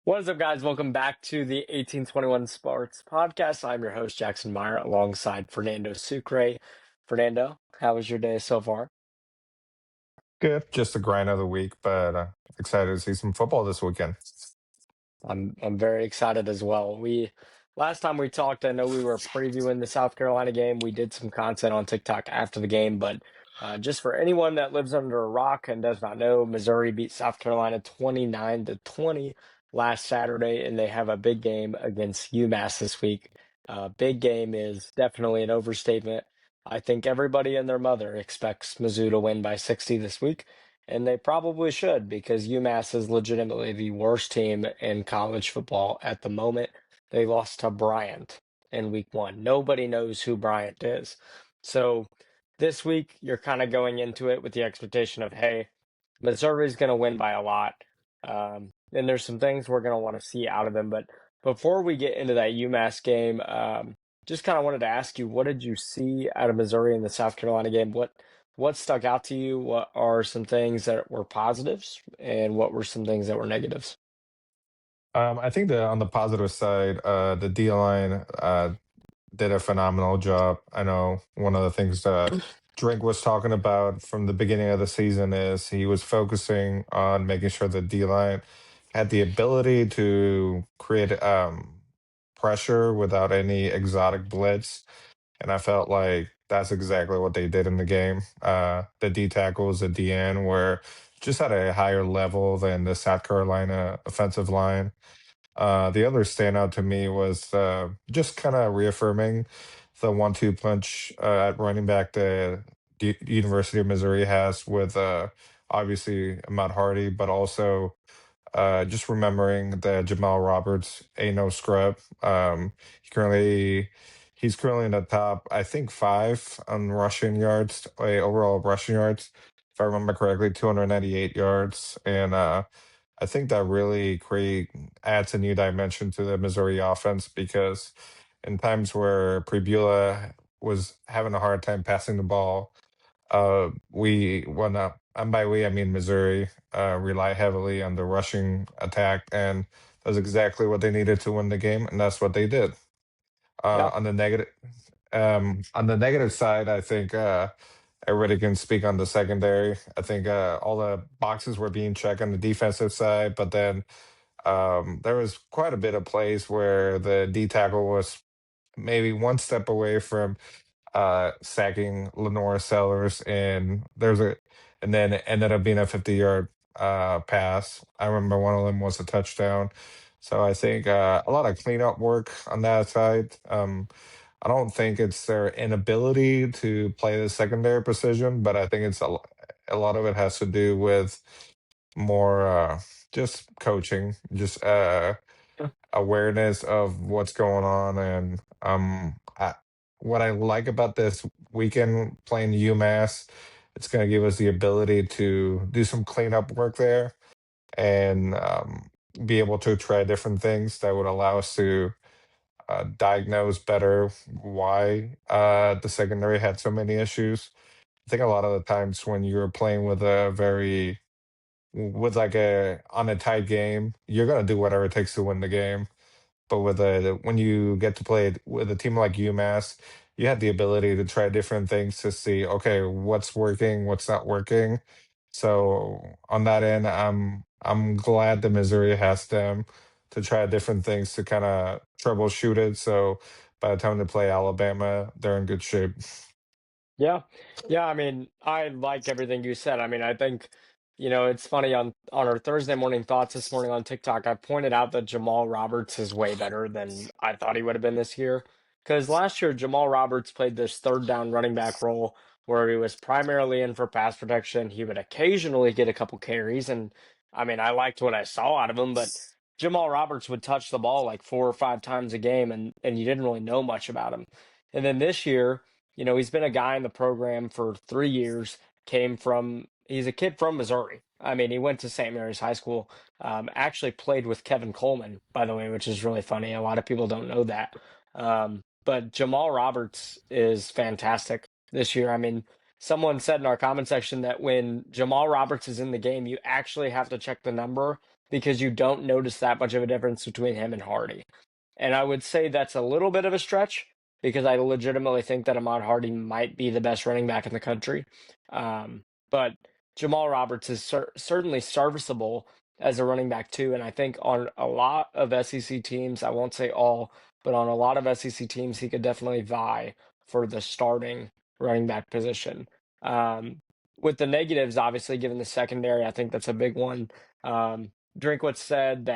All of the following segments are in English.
What is up, guys? Welcome back to the 1821 Sports Podcast. I'm your host, Jackson Meyer, alongside Fernando Sucre. Fernando, how was your day so far? Good. Just the grind of the week, but excited to see some football this weekend. I'm very excited as well. We last time we talked, I know we were previewing the South Carolina game. We did some content on TikTok after the game, but just for anyone that lives under a rock and does not know, Missouri beat South Carolina 29-20 last Saturday, and they have a big game against UMass this week. Big game is definitely an overstatement. I think everybody and their mother expects Mizzou to win by 60 this week. And they probably should because UMass is legitimately the worst team in college football at the moment. They lost to Bryant in week one. Nobody knows who Bryant is. So this week, you're kind of going into it with the expectation of, hey, Missouri's going to win by a lot. And there's some things we're going to want to see out of them. But before we get into that UMass game, just kind of wanted to ask you, what did you see out of Missouri in the South Carolina game? What stuck out to you? What are some things that were positives, and what were some things that were negatives? I think that on the positive side, the D line did a phenomenal job. I know one of the things that Drink was talking about from the beginning of the season is he was focusing on making sure the D line had the ability to create pressure without any exotic blitz. And I felt like that's exactly what they did in the game. The D tackles at the end were just at a higher level than the South Carolina offensive line. The other standout to me was just kind of reaffirming the one-two punch at running back the University of Missouri has with obviously Matt Hardy, but also just remembering that Jamal Roberts ain't no scrub. He's currently in the top, I think, five on rushing yards, overall rushing yards, if I remember correctly, 298 yards, and I think that really create adds a new dimension to the Missouri offense because in times where Prebula was having a hard time passing the ball, we when and by we I mean Missouri rely heavily on the rushing attack, and that's exactly what they needed to win the game, and that's what they did. Yeah. On the negative side, I think everybody can speak on the secondary. I think all the boxes were being checked on the defensive side, but then there was quite a bit of plays where the D tackle was maybe one step away from sacking Lenora Sellers, and then it ended up being a 50-yard pass. I remember one of them was a touchdown. So I think a lot of cleanup work on that side. I don't think it's their inability to play the secondary position, but I think a lot of it has to do with more just coaching, just awareness of what's going on. And what I like about this weekend playing UMass, it's going to give us the ability to do some cleanup work there and be able to try different things that would allow us to diagnose better why the secondary had so many issues. I think a lot of the times when you're playing with like a on a tight game, you're gonna do whatever it takes to win the game. But when you get to play it with a team like UMass, you have the ability to try different things to see, okay, what's working, what's not working. So on that end, I'm glad that Missouri has them to try different things to kind of troubleshoot it. So by the time they play Alabama, they're in good shape. Yeah. Yeah, I mean, I like everything you said. I mean, I think, it's funny on our Thursday morning thoughts this morning on TikTok, I pointed out that Jamal Roberts is way better than I thought he would have been this year. Because last year, Jamal Roberts played this third down running back role where he was primarily in for pass protection. He would occasionally get a couple carries, and I mean, I liked what I saw out of him, but Jamal Roberts would touch the ball like 4 or 5 times a game, and you didn't really know much about him. And then this year, he's been a guy in the program for 3 years, he's a kid from Missouri. I mean, he went to St. Mary's High School, actually played with Kevin Coleman, by the way, which is really funny. A lot of people don't know that. But Jamal Roberts is fantastic this year. I mean, someone said in our comment section that when Jamal Roberts is in the game, you actually have to check the number because you don't notice that much of a difference between him and Hardy. And I would say that's a little bit of a stretch because I legitimately think that Ahmad Hardy might be the best running back in the country. But Jamal Roberts is certainly serviceable as a running back too. And I think on a lot of SEC teams, I won't say all, but on a lot of SEC teams, he could definitely vie for the starting running back position. Um, with the negatives, obviously, given the secondary, I think that's a big one. Drinkwitz said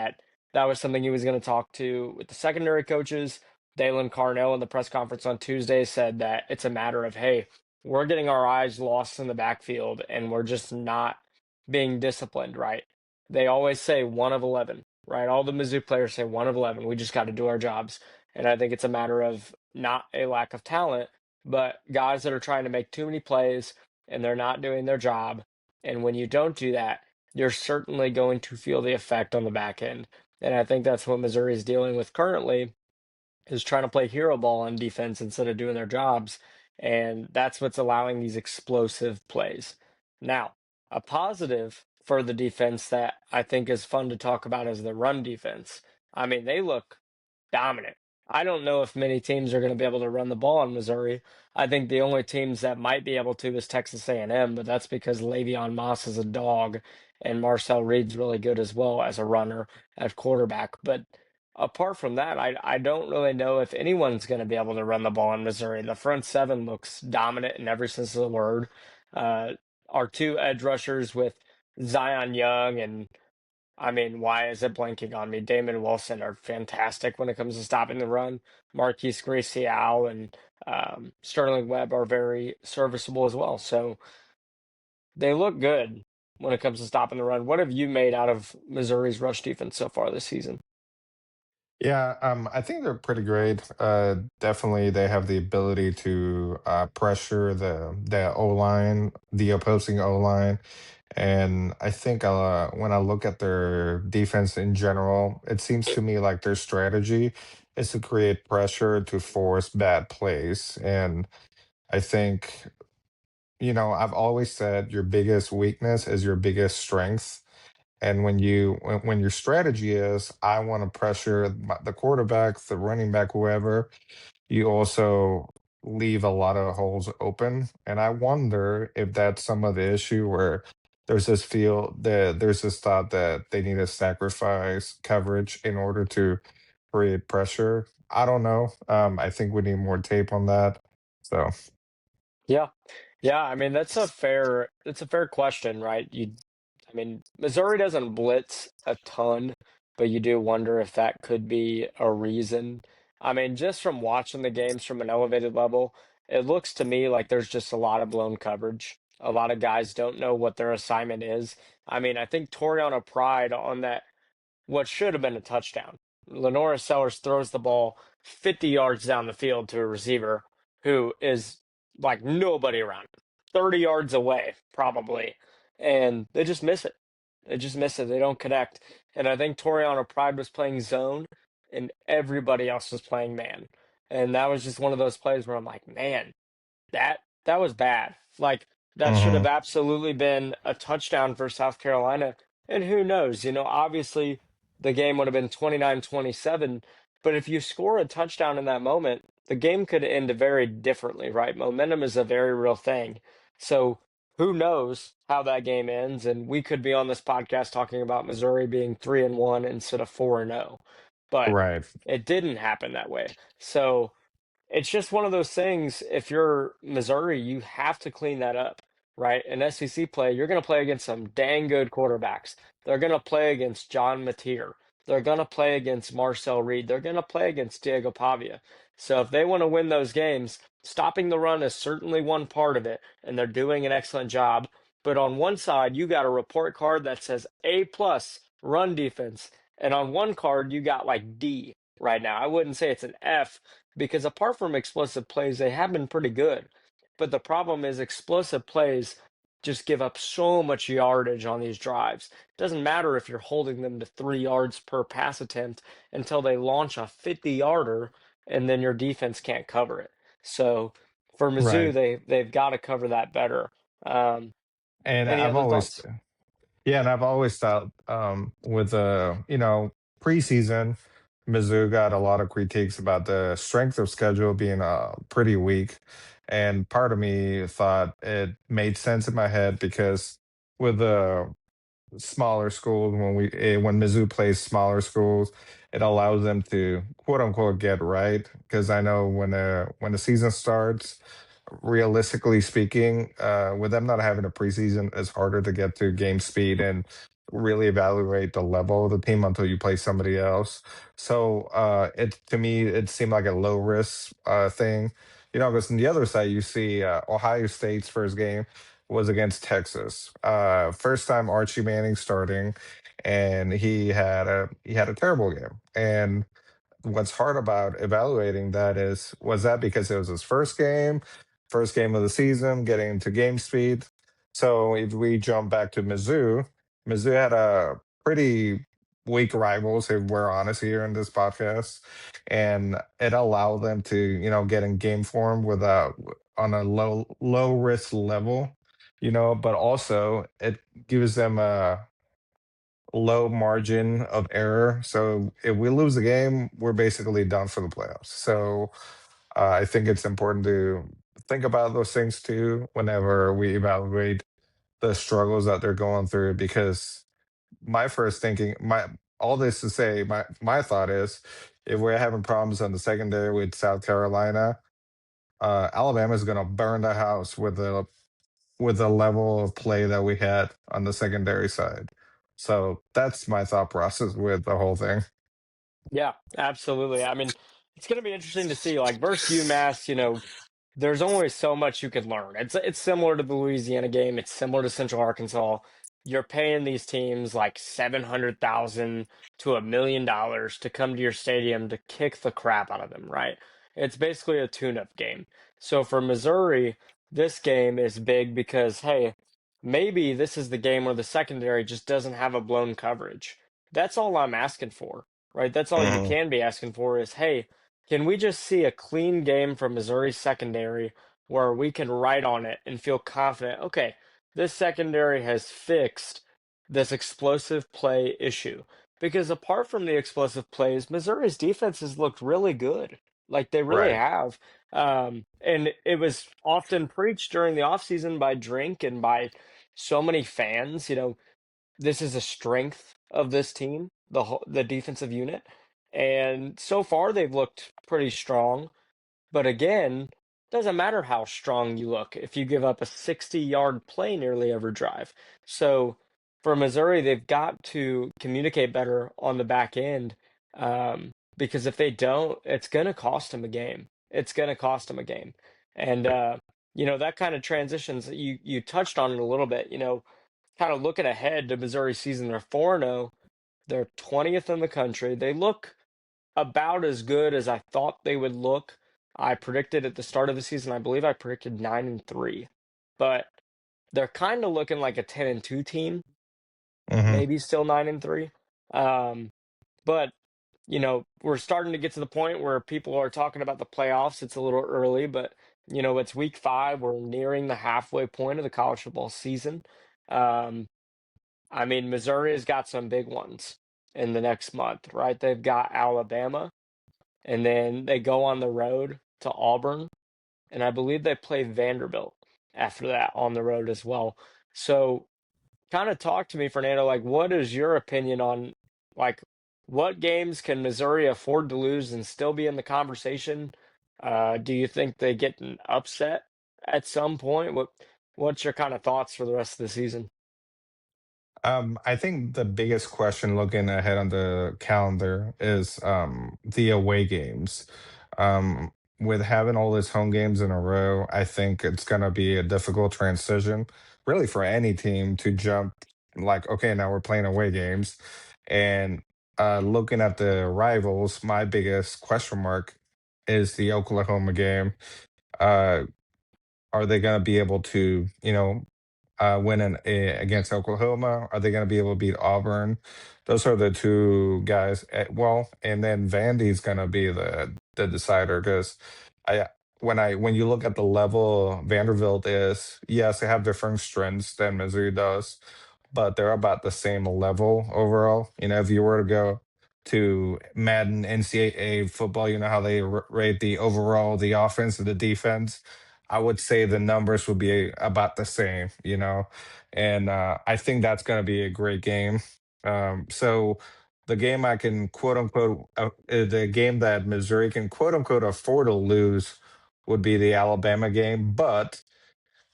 that was something he was going to talk to with the secondary coaches. Dalen Carnell in the press conference on Tuesday said that it's a matter of, hey, we're getting our eyes lost in the backfield and we're just not being disciplined, right? They always say 1 of 11, right? All the Mizzou players say 1 of 11. We just got to do our jobs. And I think it's a matter of not a lack of talent, but guys that are trying to make too many plays and they're not doing their job. And when you don't do that, you're certainly going to feel the effect on the back end. And I think that's what Missouri is dealing with currently is trying to play hero ball on defense instead of doing their jobs. And that's what's allowing these explosive plays. Now, a positive for the defense that I think is fun to talk about is the run defense. I mean, they look dominant. I don't know if many teams are going to be able to run the ball in Missouri. I think the only teams that might be able to is Texas A&M, but that's because Le'Veon Moss is a dog and Marcel Reed's really good as well as a runner at quarterback. But apart from that, I don't really know if anyone's going to be able to run the ball in Missouri. The front seven looks dominant in every sense of the word. Uh, our two edge rushers with Zion Young and I mean, why is it blanking on me? Damon Wilson are fantastic when it comes to stopping the run. Marquise Gracial and Sterling Webb are very serviceable as well. So they look good when it comes to stopping the run. What have you made out of Missouri's rush defense so far this season? Yeah, I think they're pretty great. Definitely, they have the ability to pressure the O line, the opposing O line, and I think when I look at their defense in general, it seems to me like their strategy is to create pressure to force bad plays. And I think, I've always said your biggest weakness is your biggest strength. And when your strategy is, I want to pressure the quarterback, the running back, whoever, you also leave a lot of holes open. And I wonder if that's some of the issue where there's this thought that they need to sacrifice coverage in order to create pressure. I don't know. I think we need more tape on that. So Yeah. Yeah, I mean that's a fair question, right? I mean, Missouri doesn't blitz a ton, but you do wonder if that could be a reason. I mean, just from watching the games from an elevated level, it looks to me like there's just a lot of blown coverage. A lot of guys don't know what their assignment is. I mean, I think Toriano Pride on that what should have been a touchdown. Lenora Sellers throws the ball 50 yards down the field to a receiver who is like nobody around him, 30 yards away, probably. And they just miss it. They just miss it. They don't connect. And I think Toriano Pride was playing zone and everybody else was playing man. And that was just one of those plays where I'm like, man, that was bad. Like that should have mhm, absolutely been a touchdown for South Carolina. And who knows, obviously the game would have been 29-27, but if you score a touchdown in that moment, the game could end very differently, right? Momentum is a very real thing. So who knows how that game ends, and we could be on this podcast talking about Missouri being 3-1 instead of 4-0. But right, it didn't happen that way. So it's just one of those things. If you're Missouri, you have to clean that up, right? In SEC play, you're going to play against some dang good quarterbacks. They're going to play against John Mateer. They're going to play against Marcel Reed. They're going to play against Diego Pavia. So if they want to win those games, stopping the run is certainly one part of it, and they're doing an excellent job. But on one side, you got a report card that says A plus run defense, and on one card, you got like D right now. I wouldn't say it's an F because apart from explosive plays, they have been pretty good. But the problem is explosive plays just give up so much yardage on these drives. It doesn't matter if you're holding them to 3 yards per pass attempt until they launch a 50-yarder and then your defense can't cover it. So for Mizzou, right. they've got to cover that better. Um, And any I've other always thoughts? Yeah, and I've always thought with preseason, Mizzou got a lot of critiques about the strength of schedule being pretty weak, and part of me thought it made sense in my head because with the smaller schools when Mizzou plays smaller schools, it allows them to quote unquote get right. Because I know when the season starts, realistically speaking, with them not having a preseason, it's harder to get to game speed and really evaluate the level of the team until you play somebody else. So it to me it seemed like a low risk thing. Because on the other side you see Ohio State's first game was against Texas. First time Archie Manning starting, and he had a terrible game. And what's hard about evaluating that is, was that because it was his first game of the season, getting into game speed? So if we jump back to Mizzou, Mizzou had a pretty weak rivals, if we're honest here in this podcast, and it allowed them to get in game form without on a low risk level, but also it gives them a low margin of error. So if we lose the game, we're basically done for the playoffs. So I think it's important to think about those things too whenever we evaluate the struggles that they're going through. Because my first thinking, my all this to say, my thought is, if we're having problems on the secondary with South Carolina, Alabama's going to burn the house with the level of play that we had on the secondary side. So that's my thought process with the whole thing. Yeah, absolutely. I mean, it's going to be interesting to see, like versus UMass. There's only so much you could learn. It's similar to the Louisiana game. It's similar to Central Arkansas. You're paying these teams like 700,000 to $1 million to come to your stadium to kick the crap out of them, right? It's basically a tune-up game. So for Missouri, this game is big because hey, maybe this is the game where the secondary just doesn't have a blown coverage. That's all I'm asking for, right? That's all you Mhm. can be asking for is hey, can we just see a clean game from Missouri secondary where we can write on it and feel confident? Okay, this secondary has fixed this explosive play issue. Because apart from the explosive plays, Missouri's defense has looked really good. Like they really Right. have. And it was often preached during the offseason by Drink and by so many fans. This is a strength of this team, the defensive unit. And so far they've looked pretty strong. But again, doesn't matter how strong you look if you give up a 60-yard play nearly every drive. So for Missouri, they've got to communicate better on the back end, because if they don't, it's going to cost them a game. It's going to cost them a game. And that kind of transitions. You touched on it a little bit. Kind of looking ahead to Missouri season, they're 4-0. They're 20th in the country. They look about as good as I thought they would look. I predicted at the start of the season, I believe I predicted 9-3. But they're kind of looking like a 10-2 team, Hmm. maybe still 9-3. Um, but we're starting to get to the point where people are talking about the playoffs. It's a little early, but it's week 5. We're nearing the halfway point of the college football season. Um, I mean, Missouri has got some big ones in the next month, right? They've got Alabama, and then they go on the road to Auburn, and I believe they play Vanderbilt after that on the road as well. So, kind of talk to me, Fernando. Like, what is your opinion on like what games can Missouri afford to lose and still be in the conversation? Do you think they get an upset at some point? What's your kind of thoughts for the rest of the season? I think the biggest question looking ahead on the calendar is the away games. Um, with having all these home games in a row, I think it's going to be a difficult transition, really, for any team to jump. Like, okay, now we're playing away games, and looking at the rivals, my biggest question mark is the Oklahoma game. Uh, are they going to be able to, win against Oklahoma? Are they going to be able to beat Auburn? Those are the two guys. Well, and then Vandy's going to be the decider because I when you look at the level Vanderbilt is, yes, they have different strengths than Mizzou does, but they're about the same level overall. You know, if you were to go to Madden NCAA football, you know how they rate the overall, the offense and the defense. I would say the numbers would be about the same, you know, and I think that's going to be a great game. So the game I can quote unquote, the game that Missouri can quote unquote afford to lose would be the Alabama game. But,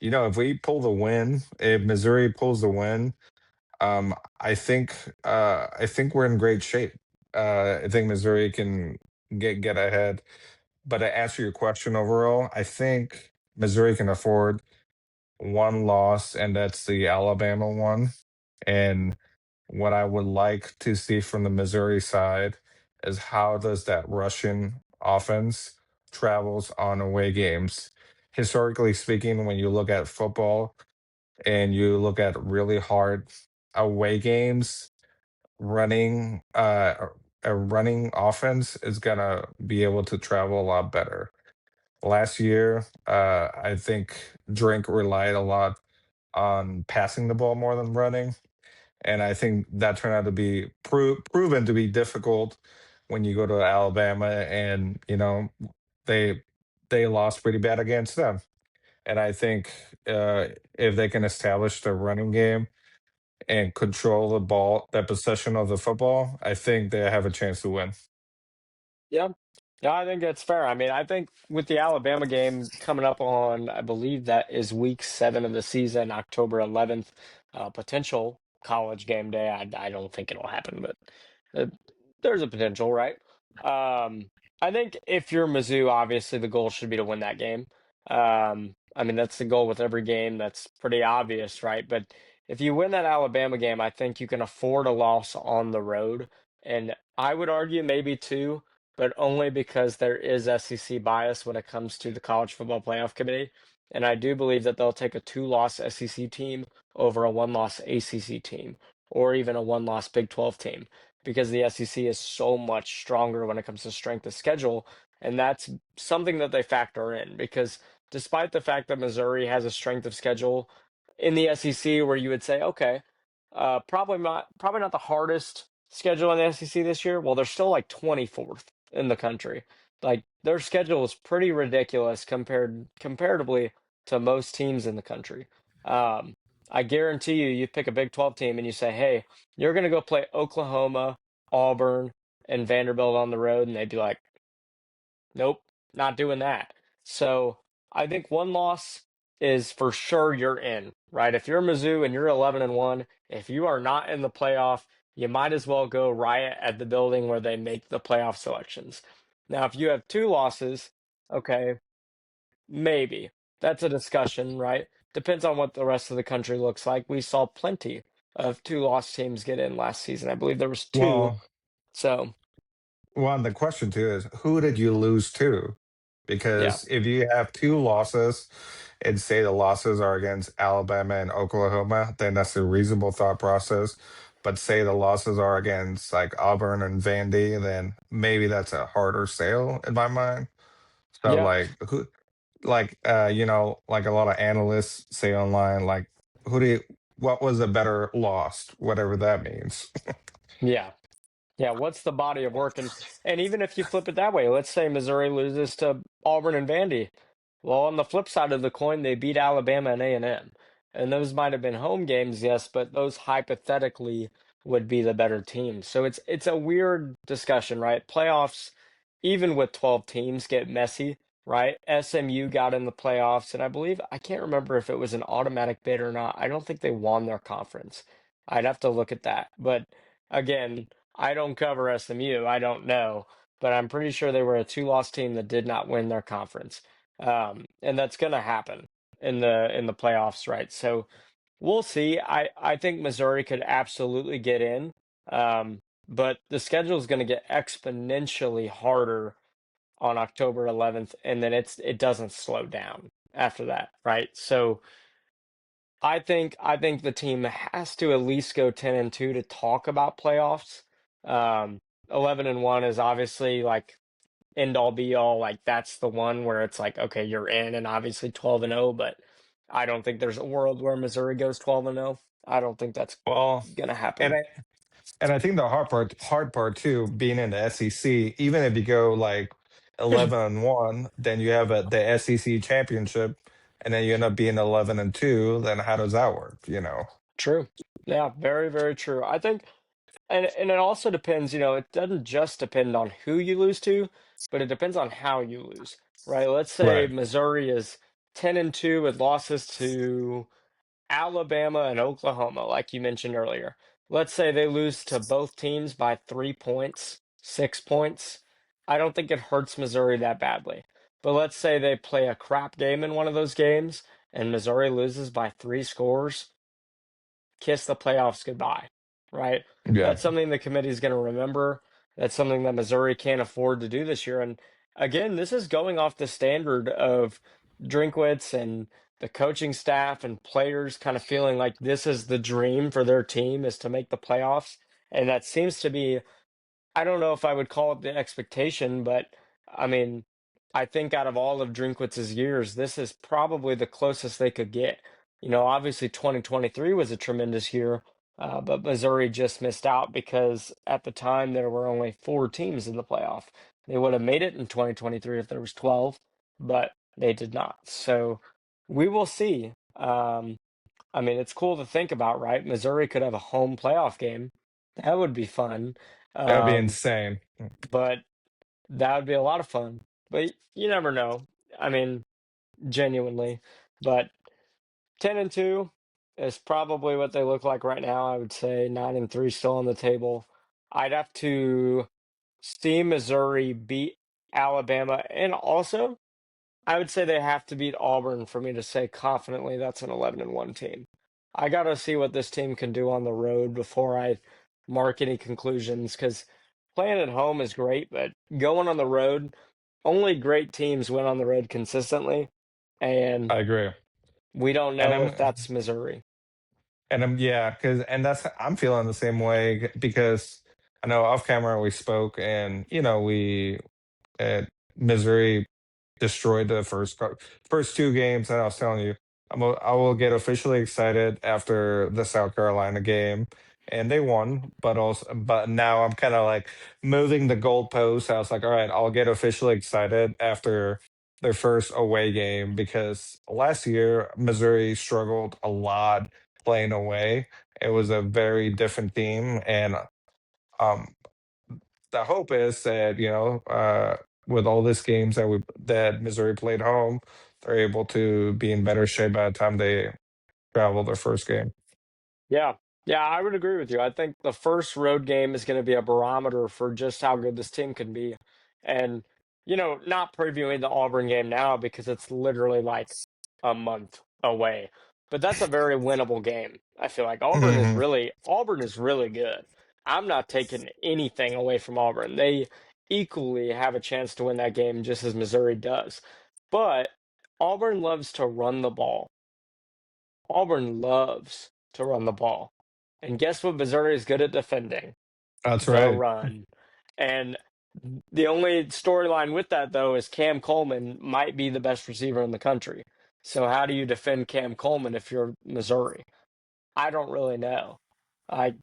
you know, if we pull the win, if Missouri pulls the win, um, I think we're in great shape. I think Missouri can get ahead. But to answer your question overall, I think Missouri can afford one loss, and that's the Alabama one. And what I would like to see from the Missouri side is how does that Russian offense travels on away games. Historically speaking, when you look at football and you look at really hard away games, running a running offense is gonna be able to travel a lot better. Last year, I think Drink relied a lot on passing the ball more than running, and I think that turned out to be proven to be difficult when you go to Alabama, and you know they they lost pretty bad against them. And I think if they can establish the running game and control the ball, the possession of the football, I think they have a chance to win. Yeah. Yeah, I think that's fair. I mean, I think with the Alabama game coming up on, I believe that is week 7 of the season, October 11th, potential college game day. I don't think it'll happen, but uh, there's a potential, right? I think if you're Mizzou, obviously the goal should be to win that game. I mean, that's the goal with every game. That's pretty obvious, right? But if you win that Alabama game, I think you can afford a loss on the road. And I would argue maybe two, but only because there is SEC bias when it comes to the College Football Playoff Committee. And I do believe that they'll take a two-loss SEC team over a one-loss ACC team, or even a one-loss Big 12 team, because the SEC is so much stronger when it comes to strength of schedule. And that's something that they factor in because despite the fact that Missouri has a strength of schedule in the SEC where you would say, okay, probably not the hardest schedule in the SEC this year. Well, they're still like 24th in the country. Like their schedule is pretty ridiculous comparatively to most teams in the country. Um, I guarantee you, you pick a Big 12 team and you say, "Hey, you're going to go play Oklahoma, Auburn, and Vanderbilt on the road," and they'd be like, "Nope, not doing that." So I think one loss is for sure you're in, right? If you're Mizzou and you're 11-1, if you are not in the playoff, you might as well go riot at the building where they make the playoff selections. Now, if you have two losses, okay, maybe that's a discussion, right? Depends on what the rest of the country looks like. We saw plenty of two-loss teams get in last season. I believe there was two. Well, So, Well, the question too is who did you lose to? yeah. Because if you have two losses and say the losses are against Alabama and Oklahoma, then that's a reasonable thought process. But say the losses are against like Auburn and Vandy, then maybe that's a harder sale in my mind. So Yeah. you know, like a lot of analysts say online, like who do you, what was a better loss, whatever that means. Yeah. Yeah, what's the body of work? And even if you flip it that way, let's say Missouri loses to Auburn and Vandy. Well, on the flip side of the coin, they beat Alabama and A&M. And those might have been home games, yes, but those hypothetically would be the better teams. So it's a weird discussion, right? Playoffs, even with 12 teams, get messy, right? SMU got in the playoffs, and I believe I can't remember if it was an automatic bid or not. I don't think they won their conference. I'd have to look at that. But again, I don't cover SMU. I don't know, but I'm pretty sure they were a two-loss team that did not win their conference, and that's going to happen in the playoffs, right? So we'll see. I think Missouri could absolutely get in, but the schedule is going to get exponentially harder on October 11th, and then it doesn't slow down after that, right? So I think the team has to at least go 10-2 to talk about playoffs. 11-1 is obviously like end all be all. Like that's the one where it's like, okay, you're in, and obviously 12-0. But I don't think there's a world where Missouri goes 12-0. I don't think that's Well, gonna and happen. I think the hard part too, being in the SEC, even if you go like 11-1, then you have the SEC championship, and then you end up being 11-2. Then how does that work? You know? True. Yeah, very, very true. I think, and it also depends, it doesn't just depend on who you lose to, but it depends on how you lose, right? Let's say Right. Missouri is 10-2 with losses to Alabama and Oklahoma, like you mentioned earlier. Let's say they lose to both teams by 3 points, 6 points. I don't think it hurts Missouri that badly. But let's say they play a crap game in one of those games and Missouri loses by 3 scores, kiss the playoffs goodbye, right? Yeah. That's something the committee is going to remember. That's something that Missouri can't afford to do this year. And again, this is going off the standard of Drinkwitz and the coaching staff and players kind of feeling like this is the dream for their team is to make the playoffs. And that seems to be, I don't know if I would call it the expectation, but I mean, I think out of all of Drinkwitz's years, this is probably the closest they could get. Obviously 2023 was a tremendous year, but Missouri just missed out because at the time there were only 4 teams in the playoff. They would have made it in 2023 if there was 12, but they did not. So we will see. I mean, it's cool to think about, right? Missouri could have a home playoff game. That would be fun. That would be Um, insane. but that would be a lot of fun. But you never know. I mean, genuinely. But 10-2 is probably what they look like right now. I would say 9-3 still on the table. I'd have to see Missouri beat Alabama, and also I would say they have to beat Auburn for me to say confidently that's an 11-1 team. I got to see what this team can do on the road before I mark any conclusions because playing at home is great, but going on the road, only great teams win on the road consistently, and I agree. we don't And know if I'm that's Missouri. yeah, because that's I'm feeling the same way because I know off camera we spoke, and we Missouri destroyed the first two games, and I was telling you, I will get officially excited after the South Carolina game, and they won, but now I'm kind of like moving the goalposts. I was like, all right, I'll get officially excited after their first away game because last year Missouri struggled a lot playing away. It was a very different team, and um, the hope is that with all these games that Missouri played home, they're able to be in better shape by the time they travel their first game. Yeah. Yeah, I would agree with you. I think the first road game is going to be a barometer for just how good this team can be. And, not previewing the Auburn game now because it's literally like a month away. But that's a very winnable game. I feel like Hmm. Auburn is really good. I'm not taking anything away from Auburn. They equally have a chance to win that game just as Missouri does. But Auburn loves to run the ball. Auburn loves to run the ball. And guess what Missouri is good at defending? That's The right. run. And the only storyline with that, though, is Cam Coleman might be the best receiver in the country. So, how do you defend Cam Coleman if you're Missouri? I don't really know.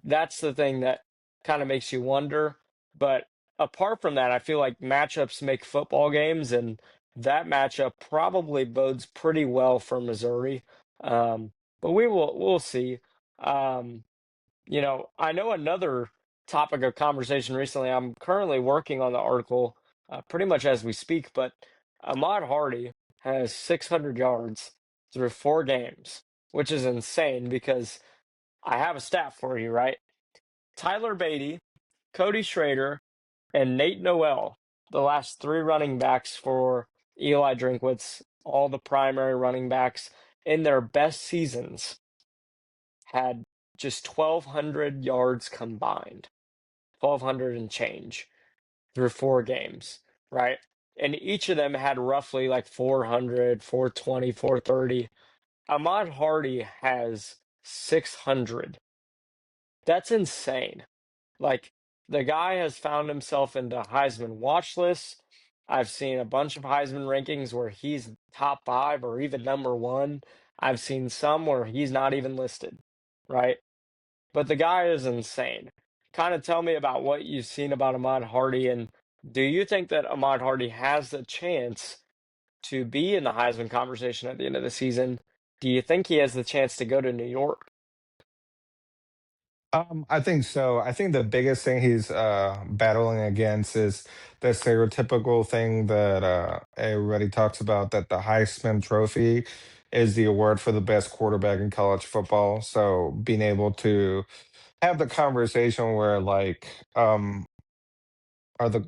That's the thing that kind of makes you wonder. But apart from that, I feel like matchups make football games, and that matchup probably bodes pretty well for Missouri. Um, but we'll see. Um, I know another topic of conversation recently. I'm currently working on the article, pretty much as we speak. But Ahmad Hardy has 600 yards through 4 games, which is insane because I have a stat for you, right? Tyler Beatty, Cody Schrader, and Nate Noel, the last 3 running backs for Eli Drinkwitz, all the primary running backs in their best seasons, had just 1,200 yards combined, 1,200 and change through 4 games, right? And each of them had roughly like 400, 420, 430. Ahmad Hardy has 600. That's insane. Like, the guy has found himself into Heisman watch lists. I've seen a bunch of Heisman rankings where he's top 5 or even number 1. I've seen some where he's not even listed. right? But the guy is insane. Kind of tell me about what you've seen about Ahmad Hardy, and do you think that Ahmad Hardy has the chance to be in the Heisman conversation at the end of the season? Do you think he has the chance to go to New York? I think so. I think the biggest thing he's battling against is the stereotypical thing that everybody talks about, that the Heisman Trophy is the award for the best quarterback in college football. So being able to have the conversation where like are the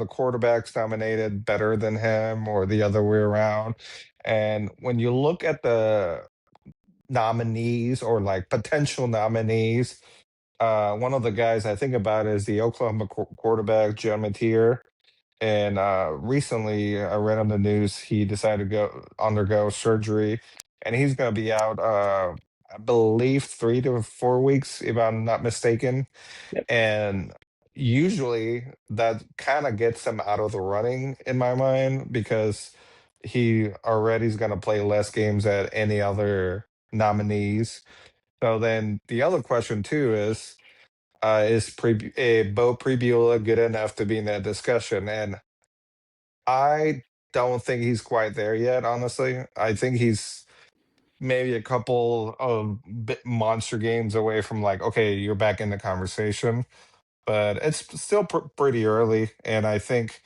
quarterbacks nominated better than him or the other way around? And when you look at the nominees or like potential nominees, one of the guys I think about is the Oklahoma quarterback, John Mateer. And recently, I read on the news he decided to go undergo surgery, and he's going to be out, I believe, 3 to 4 weeks, if I'm not mistaken. Yep. And usually, that kind of gets him out of the running in my mind because he already is going to play less games at any other nominees. So then the other question too is Bo Pribula good enough to be in that discussion? And I don't think he's quite there yet, honestly. I think he's maybe a couple of monster games away from like, okay, you're back in the conversation, but it's still pretty early. And I think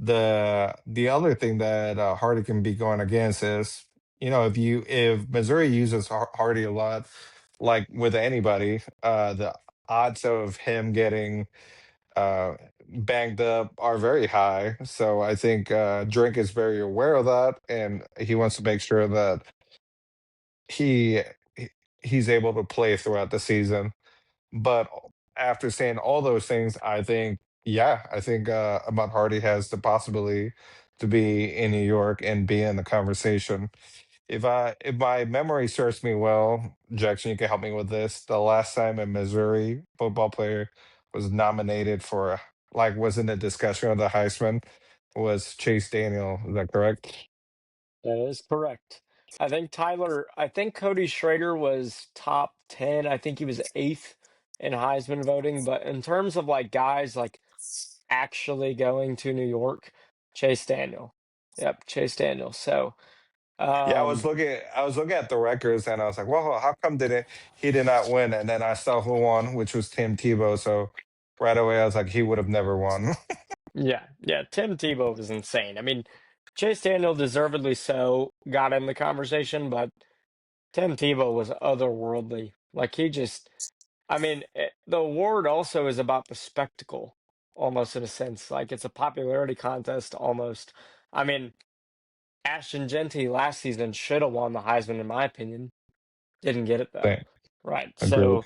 the other thing that Hardy can be going against is, if Missouri uses Hardy a lot, like with anybody, the odds of him getting uh, banged up are very high. So I think Drink is very aware of that, and he wants to make sure that he he- he's able to play throughout the season. But after saying all those things, I think, yeah, I think Ahmad Hardy has the possibility to be in New York and be in the conversation. If my memory serves me well, Jackson, you can help me with this. The last time a Missouri football player was nominated for, like, was in the discussion of the Heisman, was Chase Daniel. Is that correct? That is correct. I think Cody Schrader was top 10. I think he was eighth in Heisman voting. But in terms of like guys like actually going to New York, Chase Daniel. Yep, Chase Daniel. So, Yeah, um, I was looking at the records and I was like, well, how come did he did not win? And then I saw who won, which was Tim Tebow. So right away I was like, he would have never won. yeah, Tim Tebow was insane. I mean, Chase Daniel deservedly so got in the conversation, but Tim Tebow was otherworldly. Like he just I mean, the award also is about the spectacle, almost in a sense. Like it's a popularity contest almost. I mean, Ashton Genty last season should have won the Heisman, in my opinion. Didn't get it though. Thank- Right. Agreed. So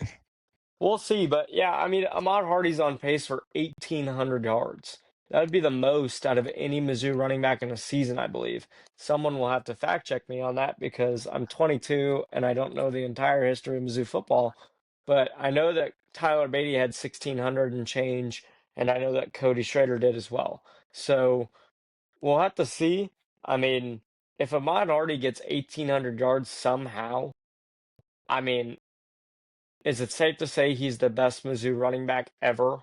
we'll see. But yeah, I mean, Ahmad Hardy's on pace for 1,800 yards. That would be the most out of any Mizzou running back in a season, I believe. Someone will have to fact check me on that because I'm 22 and I don't know the entire history of Mizzou football. But I know that Tyler Beatty had 1,600 and change, and I know that Cody Schrader did as well. So we'll have to see. I mean, if Ahmad Hardy gets 1,800 yards somehow, I mean, is it safe to say he's the best Mizzou running back ever?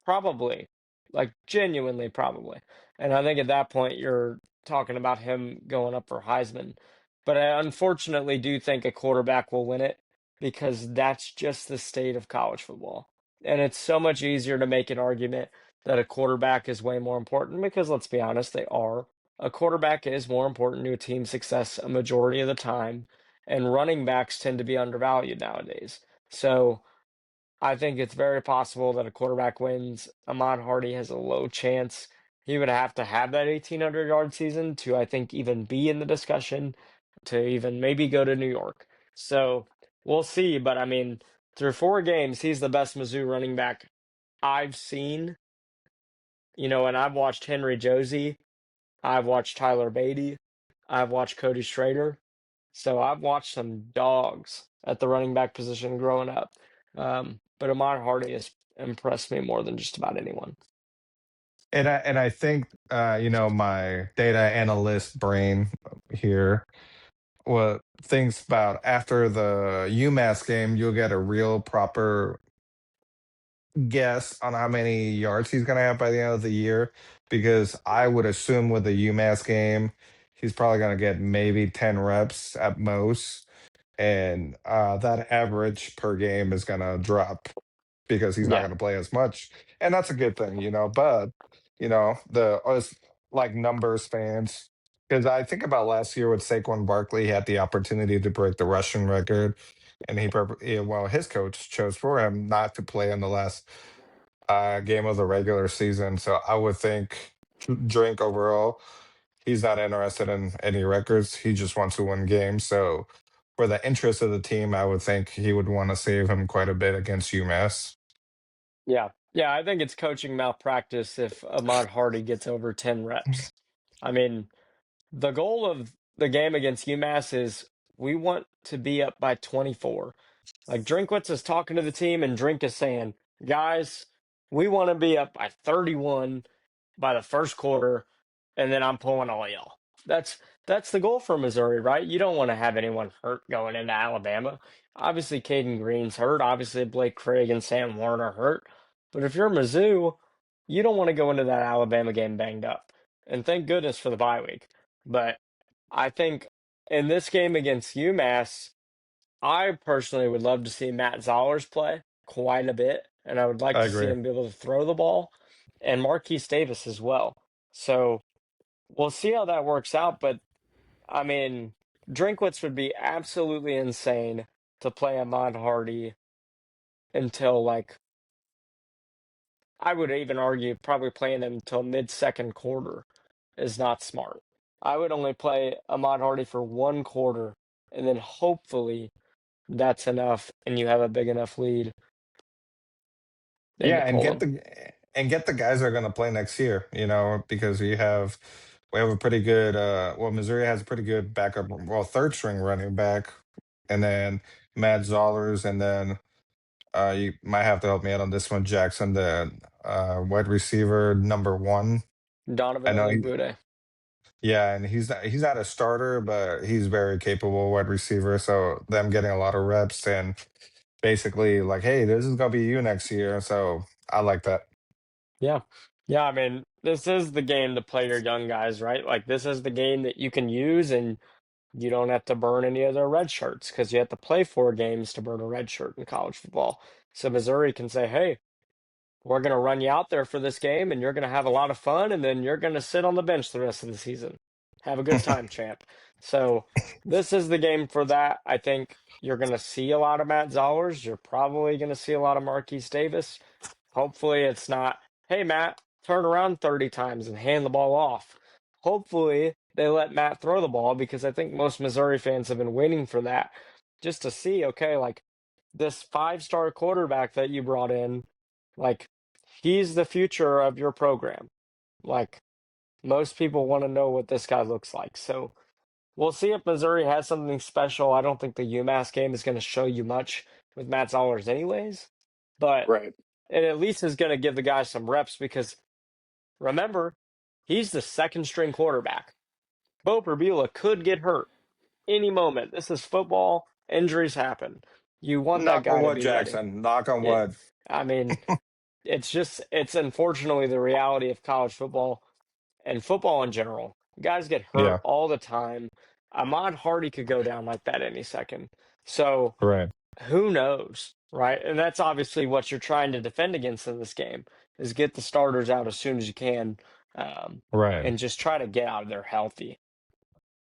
Probably. Like genuinely probably. And I think at that point you're talking about him going up for Heisman. But I unfortunately do think a quarterback will win it because that's just the state of college football. And it's so much easier to make an argument that a quarterback is way more important because let's be honest, they are. A quarterback is more important to a team's success a majority of the time, and running backs tend to be undervalued nowadays. So I think it's very possible that a quarterback wins. Ahmad Hardy has a low chance. He would have to have that 1,800-yard season to, I think, even be in the discussion, to even maybe go to New York. So we'll see. But I mean, through 4 games, he's the best Mizzou running back I've seen. And I've watched Henry Josie, I've watched Tyler Beatty, I've watched Cody Schrader. So I've watched some dogs at the running back position growing up. But Ahmad Hardy has impressed me more than just about anyone. And I think my data analyst brain here what thinks about after the UMass game, you'll get a real proper guess on how many yards he's going to have by the end of the year. Because I would assume with the UMass game, he's probably going to get maybe 10 reps at most. And that average per game is going to drop because he's not Yeah, going to play as much. And that's a good thing, you know. But, you know, the us like numbers fans, because I think about last year with Saquon Barkley, he had the opportunity to break the rushing record. And well, his coach chose for him not to play in the last game of the regular season. So I would think Drink overall, he's not interested in any records. He just wants to win games. So for the interest of the team, I would think he would want to save him quite a bit against UMass. yeah, yeah. I think it's coaching malpractice if Ahmad Hardy gets over 10 reps. I mean, the goal of the game against UMass is we want to be up by 24. Like Drinkwitz is talking to the team, and Drink is saying, guys, we want to be up by 31 by the first quarter, and then I'm pulling all y'all. That's that's the goal for Missouri, right? You don't want to have anyone hurt going into Alabama. Obviously, Caden Green's hurt. Obviously, Blake Craig and Sam Warren are hurt. But if you're Mizzou, you don't want to go into that Alabama game banged up. And thank goodness for the bye week. But I think in this game against UMass, I personally would love to see Matt Zollers play quite a bit, and I would like I to see agree. him be able to throw the ball, and Marquise Davis as well. So we'll see how that works out. But I mean, Drinkwitz would be absolutely insane to play Ahmad Hardy until like I would even argue probably playing him until mid-second quarter is not smart. I would only play Ahmad Hardy for one quarter, and then hopefully that's enough, and you have a big enough lead then to Yeah, pull him. and get the guys that are going to play next year. You know, because we have a pretty good. Well, Missouri has a pretty good backup. Well, third string running back, and then Matt Zollers, and then you might have to help me out on this one, Jackson, the wide receiver number 1. I Donovan know Olugbude. yeah, and he's not a starter, but he's very capable wide receiver. So them getting a lot of reps and basically like, hey, this is gonna be you next year. So I like that. Yeah. Yeah, I mean, this is the game to play your young guys, right? Like this is the game that you can use and you don't have to burn any of their red shirts because you have to play 4 games to burn a red shirt in college football. So Missouri can say, hey, we're going to run you out there for this game and you're going to have a lot of fun and then you're going to sit on the bench the rest of the season. Have a good time, champ. So this is the game for that. I think you're going to see a lot of Matt Zollers. You're probably going to see a lot of Marquise Davis. Hopefully it's not, hey, Matt, turn around 30 times and hand the ball off. Hopefully they let Matt throw the ball because I think most Missouri fans have been waiting for that just to see, okay, like this 5-star quarterback that you brought in, like he's the future of your program. Like most people want to know what this guy looks like. So we'll see if Missouri has something special. I don't think the UMass game is going to show you much with Matt Zollers anyways, but Right. it at least is going to give the guy some reps because remember, he's the second string quarterback. Bo Perbula could get hurt any moment. This is football. Injuries happen. You want that Knock on guy to wood, be ready. Jackson. Knock on It, wood. I mean, it's unfortunately the reality of college football and football in general. Guys get hurt Yeah. all the time. Ahmad Hardy could go down like that any second. So Right. who knows, right? And that's obviously what you're trying to defend against in this game is get the starters out as soon as you can, Right. and just try to get out of there healthy.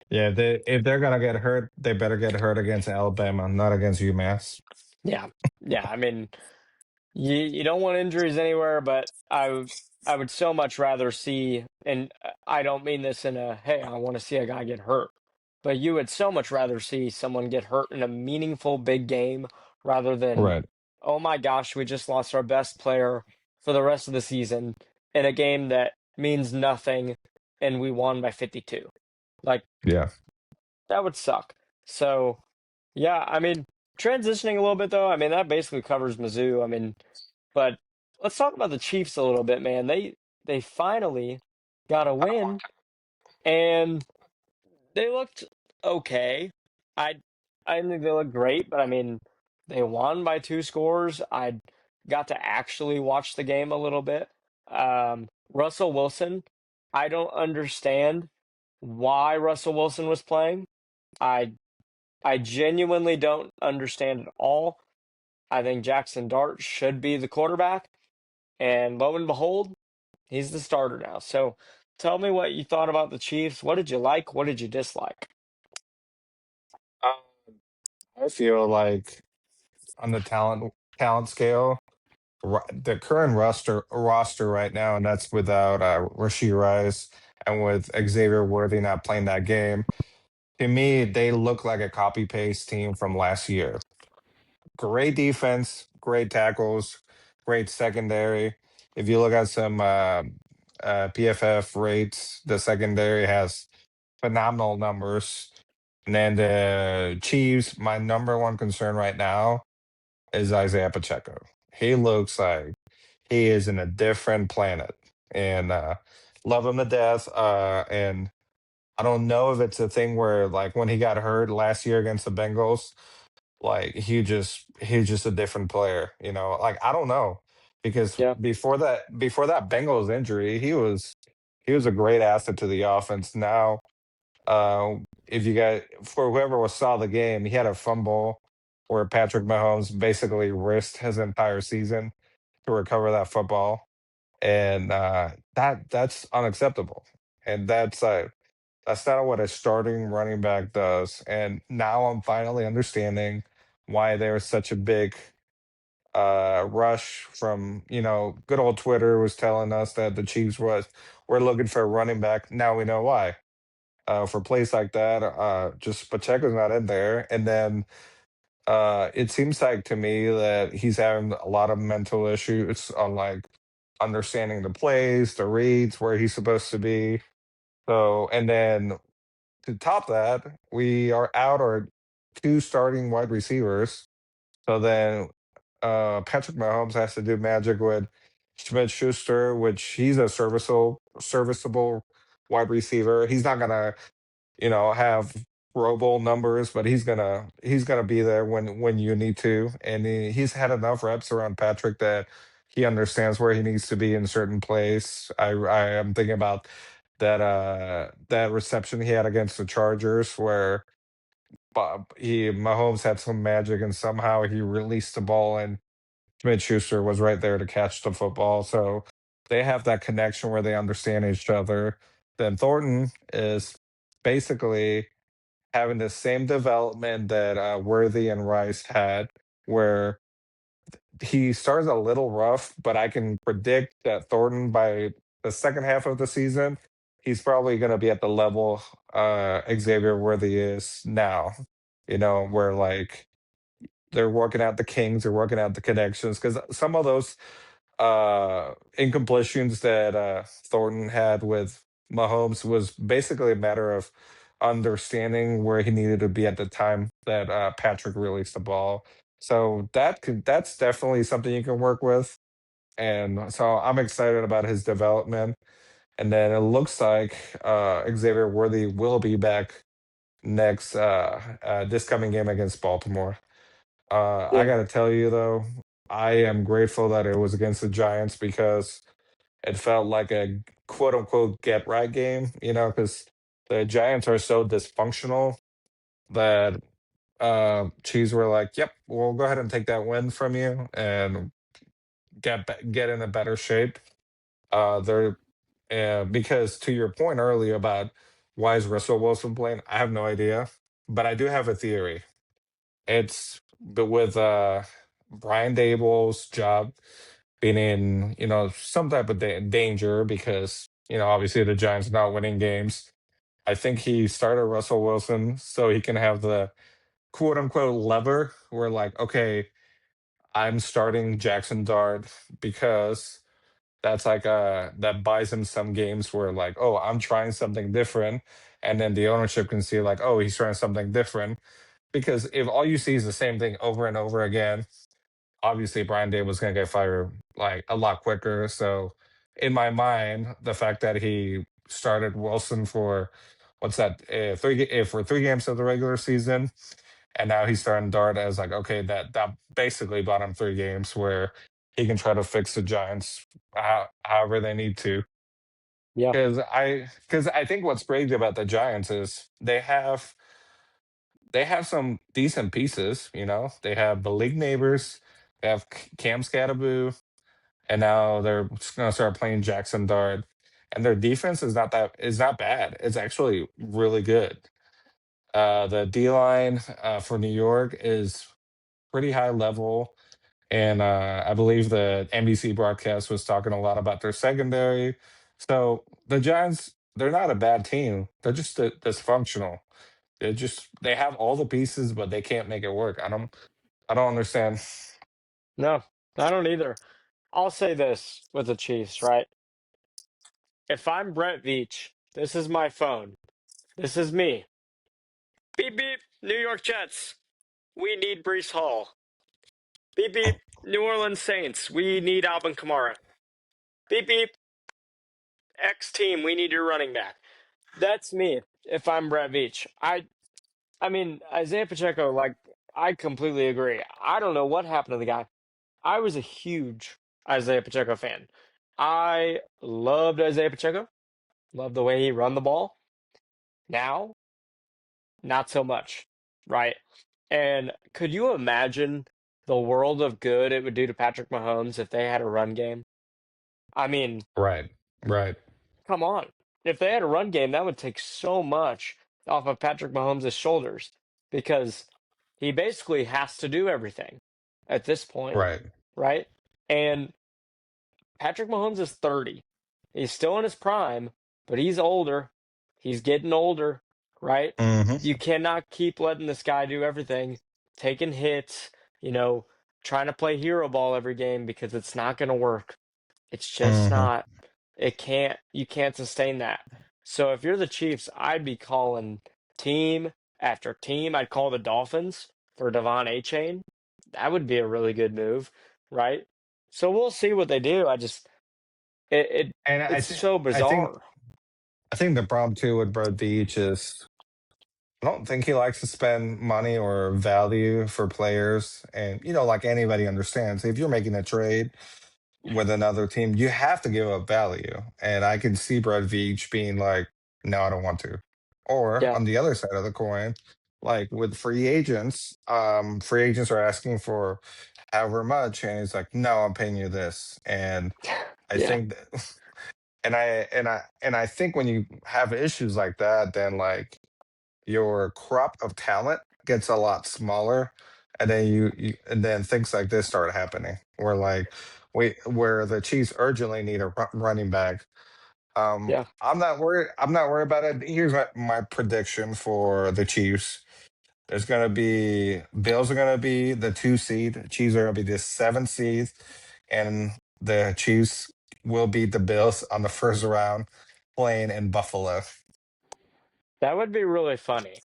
Yeah. If they're gonna get hurt, they better get hurt against Alabama, not against UMass. Yeah, yeah. I mean, you don't want injuries anywhere, but I would so much rather see, and I don't mean this in a hey, I want to see a guy get hurt, but you would so much rather see someone get hurt in a meaningful big game rather than, Right. oh my gosh, we just lost our best player for the rest of the season in a game that means nothing and we won by 52. Like Yeah. that would suck. So, yeah, I mean, transitioning a little bit though, I mean that basically covers Mizzou. I mean, but let's talk about the Chiefs a little bit, man. They finally got a win and they looked okay. I I think they look great, but I mean, they won by 2 scores. I got to actually watch the game a little bit. Russell Wilson, I don't understand why Russell Wilson was playing. I I genuinely don't understand at all. I think Jackson Dart should be the quarterback, and lo and behold, he's the starter now. So tell me what you thought about the Chiefs. What did you like? What did you dislike? Uh, I feel like on the talent scale, the current roster right now, and that's without Rasheed Rice and with Xavier Worthy not playing that game. To me, they look like a copy paste team from last year. Great defense, great tackles, great secondary. If you look at some PFF rates, the secondary has phenomenal numbers. And then the Chiefs, my number one concern right now is Isaiah Pacheco. He looks like he is in a different planet, and love him to death. And I don't know if it's a thing where like when he got hurt last year against the Bengals, like he's just a different player. You know, like I don't know because Yeah, before that Bengals injury, he was a great asset to the offense. Now if you guys, for whoever was saw the game, he had a fumble where Patrick Mahomes basically risked his entire season to recover that football, and that's unacceptable. And that's not what a starting running back does. And now I'm finally understanding why there's such a big rush from good old Twitter was telling us that the Chiefs was we're looking for a running back. Now we know why for plays like that. Just Pacheco's not in there. And then it seems like to me that he's having a lot of mental issues on like understanding the plays, the reads, where he's supposed to be. So, and then to top that, we are out our two starting wide receivers. So then Patrick Mahomes has to do magic with Schmidt Schuster, which he's a serviceable wide receiver. He's not gonna have Pro Bowl numbers, but he's gonna be there when you need to, and he's had enough reps around Patrick that he understands where he needs to be in certain plays. I am thinking about that reception he had against the Chargers where he Mahomes had some magic and somehow he released the ball and Smith Schuster was right there to catch the football. So they have that connection where they understand each other. Then Thornton is basically having the same development that Worthy and Rice had, where he starts a little rough, but I can predict that Thornton by the second half of the season, he's probably going to be at the level Xavier Worthy is now. Where like they're working out the kings, they're working out the connections because some of those incompletions that Thornton had with Mahomes was basically a matter of understanding where he needed to be at the time that Patrick released the ball. So that's definitely something you can work with. And so I'm excited about his development. And then it looks like Xavier Worthy will be back next this coming game against Baltimore. I yeah. got to tell you though, I am grateful that it was against the Giants because it felt like a quote unquote get right game, because the Giants are so dysfunctional that Chiefs were like, "Yep, we'll go ahead and take that win from you and get in a better shape." They're because to your point earlier about why is Russell Wilson playing, I have no idea, but I do have a theory. It's but with Brian Dable's job being in, some type of danger because, obviously the Giants are not winning games. I think he started Russell Wilson so he can have the quote unquote lever where like, okay, I'm starting Jackson Dart because that's like that buys him some games where like, oh, I'm trying something different. And then the ownership can see like, oh, he's trying something different. Because if all you see is the same thing over and over again, obviously Brian Day was going to get fired like a lot quicker. So in my mind, the fact that he started Wilson for what's that? For 3 games of the regular season, and now he's starting Dart as like, okay, that basically bought him 3 games where he can try to fix the Giants however they need to. Yeah. Because I think what's crazy about the Giants is they have some decent pieces. They have the league neighbors, they have Cam Scatterboo, and now they're just gonna start playing Jackson Dart. And their defense is not bad. It's actually really good. The D line for New York is pretty high level. And I believe the NBC broadcast was talking a lot about their secondary. So the Giants, they're not a bad team. They're just dysfunctional. They have all the pieces, but they can't make it work. I don't understand. No, I don't either. I'll say this with the Chiefs, right? If I'm Brett Veach, this is my phone. This is me. Beep beep, New York Jets. We need Brees Hall. Beep beep, New Orleans Saints. We need Alvin Kamara. Beep beep, X team. We need your running back. That's me. If I'm Brett Veach, I mean Isaiah Pacheco. Like I completely agree. I don't know what happened to the guy. I was a huge Isaiah Pacheco fan. I loved Isaiah Pacheco. Loved the way he run the ball. Now, not so much, right? And could you imagine the world of good it would do to Patrick Mahomes if they had a run game? I mean, Right. Right. come on. If they had a run game, that would take so much off of Patrick Mahomes' shoulders because he basically has to do everything at this point, Right. right? And Patrick Mahomes is 30. He's still in his prime, but he's older. He's getting older, right? Hmm. You cannot keep letting this guy do everything, taking hits, you know, trying to play hero ball every game because it's not going to work. It's just Hmm. not. You can't sustain that. So if you're the Chiefs, I'd be calling team after team. I'd call the Dolphins for Devon A Chain. That would be a really good move, right? So we'll see what they do. It, it And I it's think so I think bizarre. I think the problem too with Brett Beach is I don't think he likes to spend money or value for players. And like anybody understands, if you're making a trade with another team, you have to give up value. And I can see Brett Veach being like, no, I don't want to. Or Yeah, on the other side of the coin, like with free agents are asking for however much, and he's like, no, I'm paying you this. And I yeah, think that, and I think when you have issues like that, then like your crop of talent gets a lot smaller, and then and then things like this start happening where the Chiefs urgently need a running back. yeah. I'm not worried about it. Here's my prediction for the Chiefs. There's gonna be Bills are gonna be the 2 seed. Chiefs are gonna be the 7 seed, and the Chiefs will beat the Bills on the first round, playing in Buffalo. That would be really funny,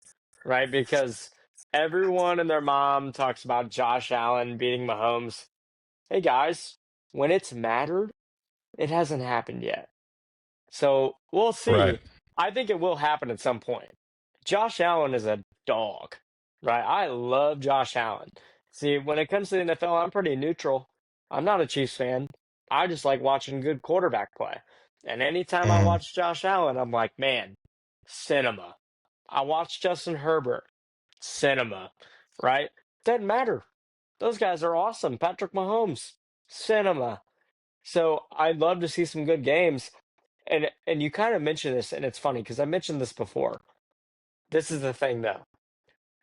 right? Because everyone and their mom talks about Josh Allen beating Mahomes. Hey guys, when it's mattered, it hasn't happened yet. So we'll Right. see. I think it will happen at some point. Josh Allen is a dog, right? I love Josh Allen. See, when it comes to the NFL, I'm pretty neutral. I'm not a Chiefs fan. I just like watching good quarterback play. And anytime I Mm, watch Josh Allen, I'm like, man, cinema. I watch Justin Herbert, cinema, right? Doesn't matter. Those guys are awesome. Patrick Mahomes, cinema. So I'd love to see some good games. And you kind of mentioned this, and it's funny because I mentioned this before. This is the thing, though.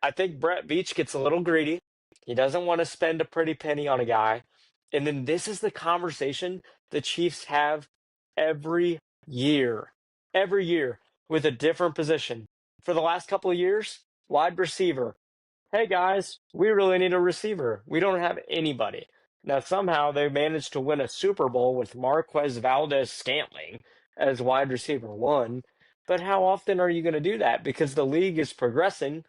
I think Brett Veach gets a little greedy. He doesn't want to spend a pretty penny on a guy. And then this is the conversation the Chiefs have every year, every year with a different position. For the last couple of years, wide receiver. Hey guys, we really need a receiver. We don't have anybody. Now, somehow they managed to win a Super Bowl with Marquez Valdez Scantling as wide receiver one. But how often are you going to do that? Because the league is progressing.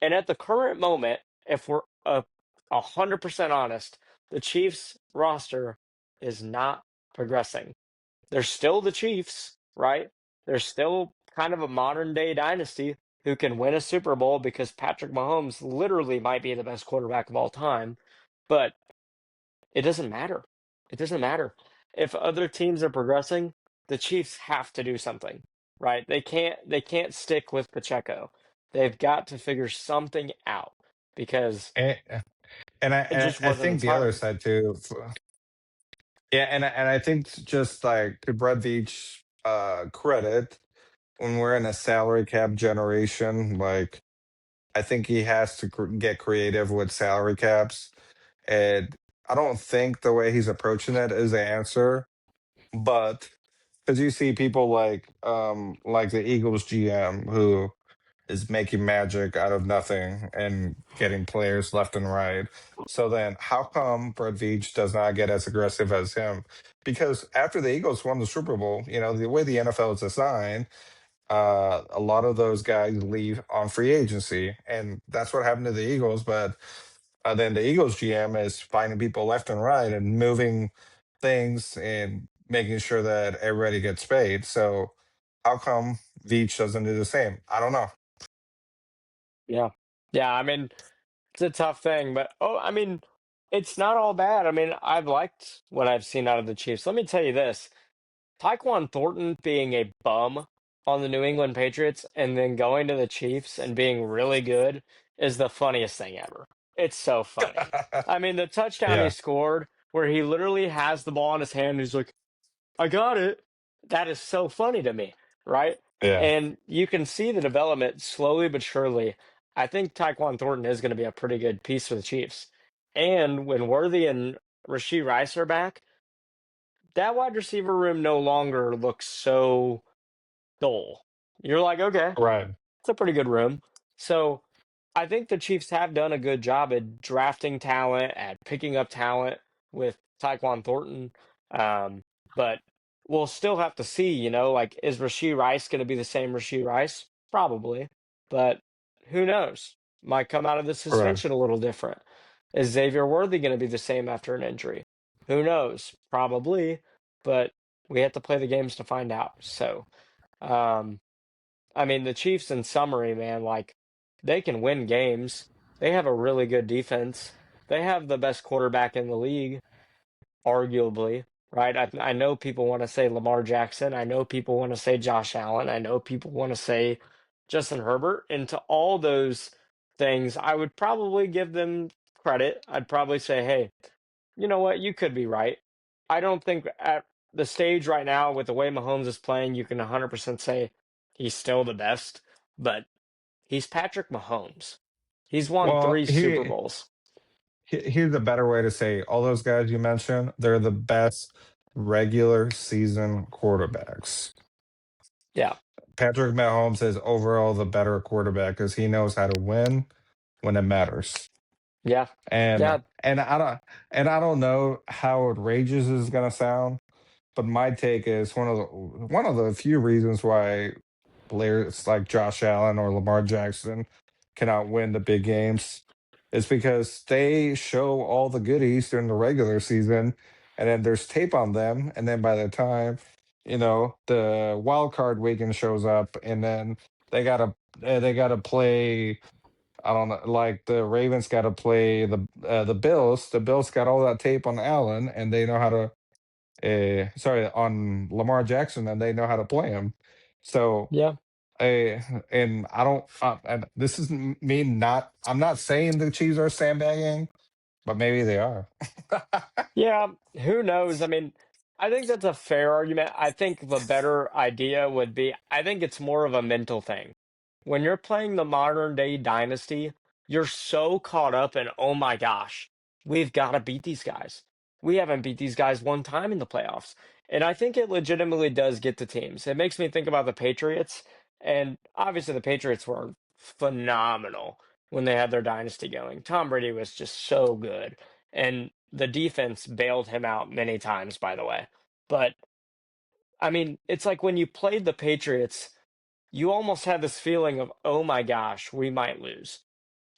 And at the current moment, if we're 100% honest, the Chiefs roster is not progressing. They're still the Chiefs, right? They're still kind of a modern day dynasty who can win a Super Bowl because Patrick Mahomes literally might be the best quarterback of all time. But it doesn't matter. It doesn't matter. If other teams are progressing, the Chiefs have to do something, right? They can't stick with Pacheco. They've got to figure something out because and, and it just I wasn't think the other inspiring. side too. Yeah, and I think just like to Brett Veach credit, when we're in a salary cap generation, like I think he has to get creative with salary caps. And I don't think the way he's approaching it is the answer, but because you see people like the Eagles GM who is making magic out of nothing and getting players left and right. So then how come Brett Veach does not get as aggressive as him? Because after the Eagles won the Super Bowl, the way the NFL is designed, a lot of those guys leave on free agency, and that's what happened to the Eagles. But then the Eagles GM is finding people left and right and moving things and making sure that everybody gets paid. So how come Veach doesn't do the same? I don't know. Yeah. Yeah, I mean, it's a tough thing, but I mean, it's not all bad. I mean, I've liked what I've seen out of the Chiefs. Let me tell you this. Tyquan Thornton being a bum on the New England Patriots and then going to the Chiefs and being really good is the funniest thing ever. It's so funny. I mean, the touchdown he Yeah, scored where he literally has the ball in his hand and he's like, I got it. That is so funny to me, right? yeah, And you can see the development slowly but surely. I think Tyquan Thornton is going to be a pretty good piece for the Chiefs. And when Worthy and Rasheed Rice are back, that wide receiver room no longer looks so dull. You're like, okay, right, it's a pretty good room. So I think the Chiefs have done a good job at drafting talent, at picking up talent with Tyquan Thornton. Um, but we'll still have to see, like, is Rasheed Rice going to be the same Rasheed Rice? Probably. But who knows? Might come out of the right. suspension a little different. Is Xavier Worthy going to be the same after an injury? Who knows? Probably. But we have to play the games to find out. So, um, I mean, the Chiefs, in summary, man, like they can win games. They have a really good defense. They have the best quarterback in the league, arguably, right? I know people want to say Lamar Jackson. I know people want to say Josh Allen. I know people want to say Justin Herbert. And to all those things, I would probably give them credit. I'd probably say, hey, you know what? You could be right. I don't think at the stage right now, with the way Mahomes is playing, you can 100% say he's still the best, but he's Patrick Mahomes. He's won Well, three Super Bowls. here's a better way to say all those guys you mentioned, they're the best regular season quarterbacks. Yeah, Patrick Mahomes is overall the better quarterback because he knows how to win when it matters. yeah, And yeah, and I don't know how outrageous this is gonna sound, but my take is one of the few reasons why players like Josh Allen or Lamar Jackson cannot win the big games is because they show all the goodies during the regular season, and then there's tape on them, and then by the time the wild card weekend shows up, and then they gotta play. I don't know, like the Ravens got to play the Bills. The Bills got all that tape on Allen, and they know how to. Sorry, on Lamar Jackson, and they know how to play him. So, yeah. uh, and I don't. And this is me not. I'm not saying the Chiefs are sandbagging, but maybe they are. Yeah, who knows? I mean, I think that's a fair argument. I think the better idea would be I think it's more of a mental thing. When you're playing the modern day dynasty, you're so caught up in, oh my gosh, we've got to beat these guys. We haven't beat these guys one time in the playoffs. And I think it legitimately does get to teams. It makes me think about the Patriots. And obviously, the Patriots were phenomenal when they had their dynasty going. Tom Brady was just so good. And the defense bailed him out many times, by the way. But I mean, it's like when you played the Patriots, you almost had this feeling of, oh my gosh, we might lose.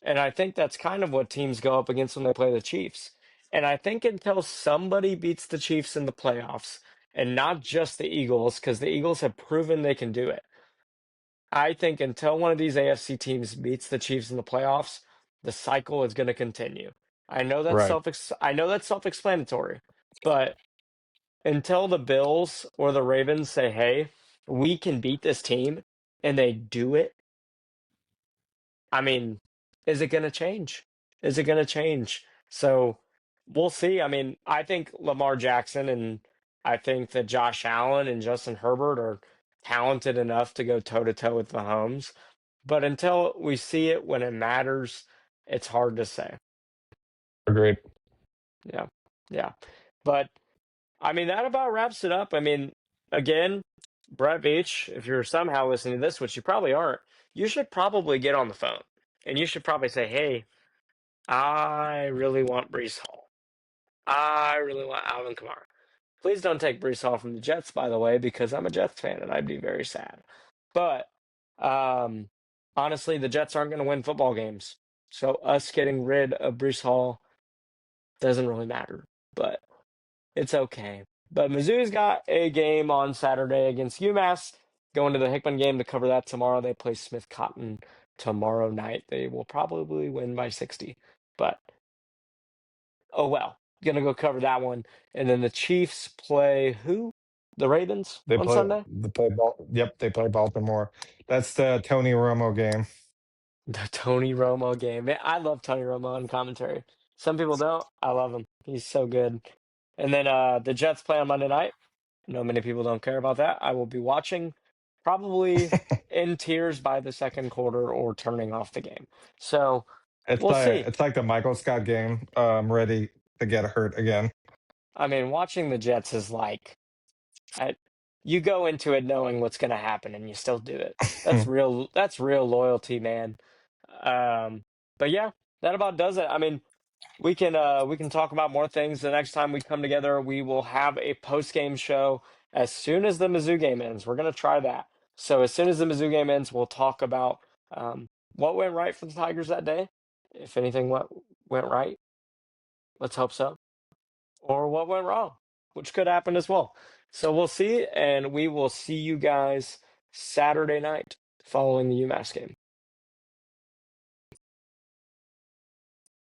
And I think that's kind of what teams go up against when they play the Chiefs. And I think until somebody beats the Chiefs in the playoffs, and not just the Eagles, because the Eagles have proven they can do it, I think until one of these AFC teams beats the Chiefs in the playoffs, the cycle is going to continue. Right. I know that's self-explanatory, but until the Bills or the Ravens say, "Hey, we can beat this team," and they do it, I mean, is it going to change? Is it going to change? So we'll see. I mean, I think Lamar Jackson and I think that Josh Allen and Justin Herbert are talented enough to go toe to toe with Mahomes. But until we see it when it matters, it's hard to say. Agreed. Yeah. Yeah. But I mean, that about wraps it up. I mean, again, Brett Beach, if you're somehow listening to this, which you probably aren't, you should probably get on the phone and you should probably say, "Hey, I really want Brees Hall. I really want Alvin Kamara." Please don't take Brees Hall from the Jets, by the way, because I'm a Jets fan and I'd be very sad. But um, honestly, the Jets aren't going to win football games. So us getting rid of Brees Hall doesn't really matter. But it's okay. But Mizzou's got a game on Saturday against UMass. Going to the Hickman game to cover that tomorrow. They play Smith Cotton tomorrow night. They will probably win by 60. But oh well. Gonna go cover that one. And then the Chiefs play who? The Ravens They on play Sunday? Yep, they play Baltimore. That's the Tony Romo game. The Tony Romo game. Man, I love Tony Romo in commentary. Some people don't. I love him. He's so good. And then the Jets play on Monday night. I know many people don't care about that. I will be watching, probably in tears by the second quarter or turning off the game. So we'll see. It's like the Michael Scott game. Ready to get hurt again. I mean, watching the Jets is like I, you go into it knowing what's going to happen and you still do it. That's real loyalty, man. Um, but yeah, that about does it. I mean, we can talk about more things the next time we come together. We will have a post game show as soon as the Mizzou game ends. We're gonna try that. So as soon as the Mizzou game ends, we'll talk about what went right for the Tigers that day. If anything went right, let's hope so. Or what went wrong, which could happen as well. So we'll see, and we will see you guys Saturday night following the UMass game.